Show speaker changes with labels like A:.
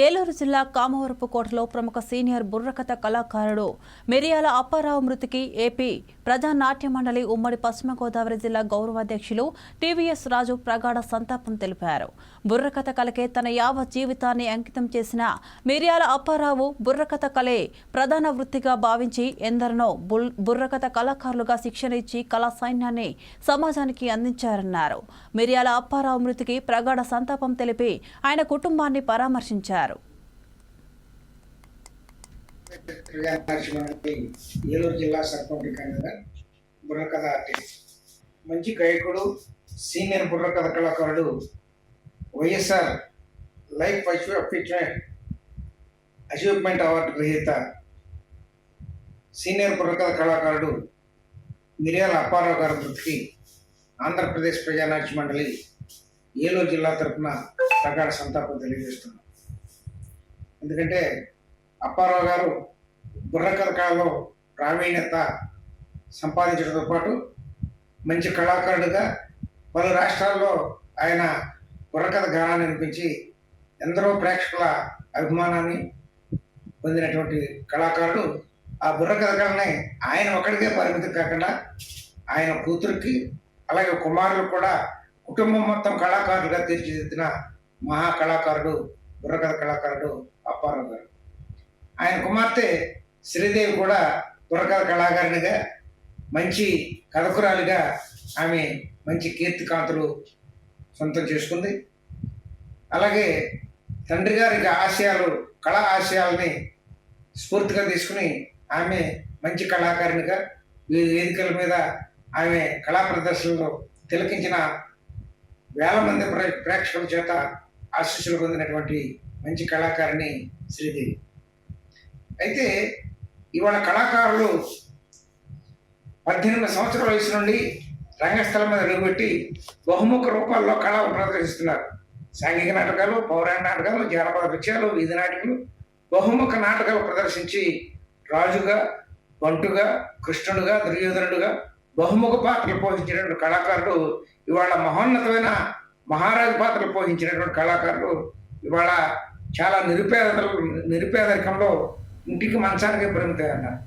A: ఏలూరు జిల్లా కామవరపుకోటలో ప్రముఖ సీనియర్ బుర్రకథ కళాకారుడు మిరియాల అప్పారావు మృతికి ఏపీ ప్రజా నాట్య మండలి ఉమ్మడి పశ్చిమ గోదావరి జిల్లా గౌరవాధ్యక్షులు టీవీఎస్ రాజు ప్రగాఢ సంతాపం తెలిపారు. బుర్రకథ కళకే తన యావత్ జీవితాన్ని అంకితం చేసిన మిరియాల అప్పారావు బుర్రకథ కళే ప్రధాన వృత్తిగా భావించి ఎందరినో బుర్రకథ కళాకారులుగా శిక్షణ ఇచ్చి కళా సైన్యాన్ని సమాజానికి అందించారన్నారు. మిరియాల అప్పారావు మృతికి ప్రగాఢ సంతాపం తెలిపి ఆయన కుటుంబాన్ని పరామర్శించారు.
B: ఏలూరు జిల్లా సర్పంచ్ బుర్రకథ ఆర్టిస్ట్, మంచి గాయకుడు, సీనియర్ బుర్రకథ కళాకారుడు, వైఎస్ఆర్ లైఫ్ అచీవ్మెంట్ అవార్డు గ్రహీత సీనియర్ బుర్రకథ కళాకారుడు మిరియాల అప్పారావు గారి మృతికి ఆంధ్రప్రదేశ్ ప్రజానాట్య మండలి ఏలూరు జిల్లా తరఫున ప్రగాఢ సంతాపం తెలియజేస్తున్నాం. ఎందుకంటే అప్పారావు గారు బుర్రకథ కళలో ప్రావీణ్యత సంపాదించడంతో పాటు మంచి కళాకారుడిగా పలు రాష్ట్రాల్లో ఆయన బుర్రకథ గానాన్ని వినిపించి ఎందరో ప్రేక్షకుల అభిమానాన్ని పొందినటువంటి కళాకారుడు. ఆ బుర్రకథ కళని ఆయన ఒక్కడికే పరిమితి కాకుండా ఆయన కూతురికి అలాగే కుమారులు కూడా కుటుంబం మొత్తం కళాకారులుగా తీర్చిదిద్దిన మహా కళాకారుడు బుర్రకథ కళాకారుడు అప్పారావు గారు. ఆయన కుమార్తె శ్రీదేవి కూడా బుర్రకథ కళాకారునిగా మంచి కథకురాలిగా ఆమె మంచి కీర్తికాంతులు సొంతం చేసుకుంది. అలాగే తండ్రి గారికి ఆశయాలు, కళా ఆశయాలని స్ఫూర్తిగా తీసుకుని ఆమె మంచి కళాకారునిగా వేదికల మీద ఆమె కళా ప్రదర్శనలో తిలకించిన వేల మంది ప్రేక్షకుల చేత ఆశీస్సులు పొందినటువంటి మంచి కళాకారిణి శ్రీదేవి. అయితే ఇవాళ కళాకారులు 18 సంవత్సరాల వయసు నుండి రంగస్థలం మీద అడుగుపెట్టి బహుముఖ రూపాల్లో కళ ప్రదర్శిస్తున్నారు. సాంఘిక నాటకాలు, పౌరాణ నాటకాలు, జానపద నృత్యాలు, వీధి నాటకాలు, బహుముఖ నాటకాలు ప్రదర్శించి రాజుగా, బంటుగా, కృష్ణుడుగా, దుర్యోధనుడుగా బహుముఖ పాత్రలు పోషించినటువంటి కళాకారుడు ఇవాళ మహోన్నతమైన మహారాజు పాత్రలు పోషించినటువంటి కళాకారుడు ఇవాళ చాలా నిరుపేదరికంలో ఇంటికి మంచానికి పరిమితం అన్నారు.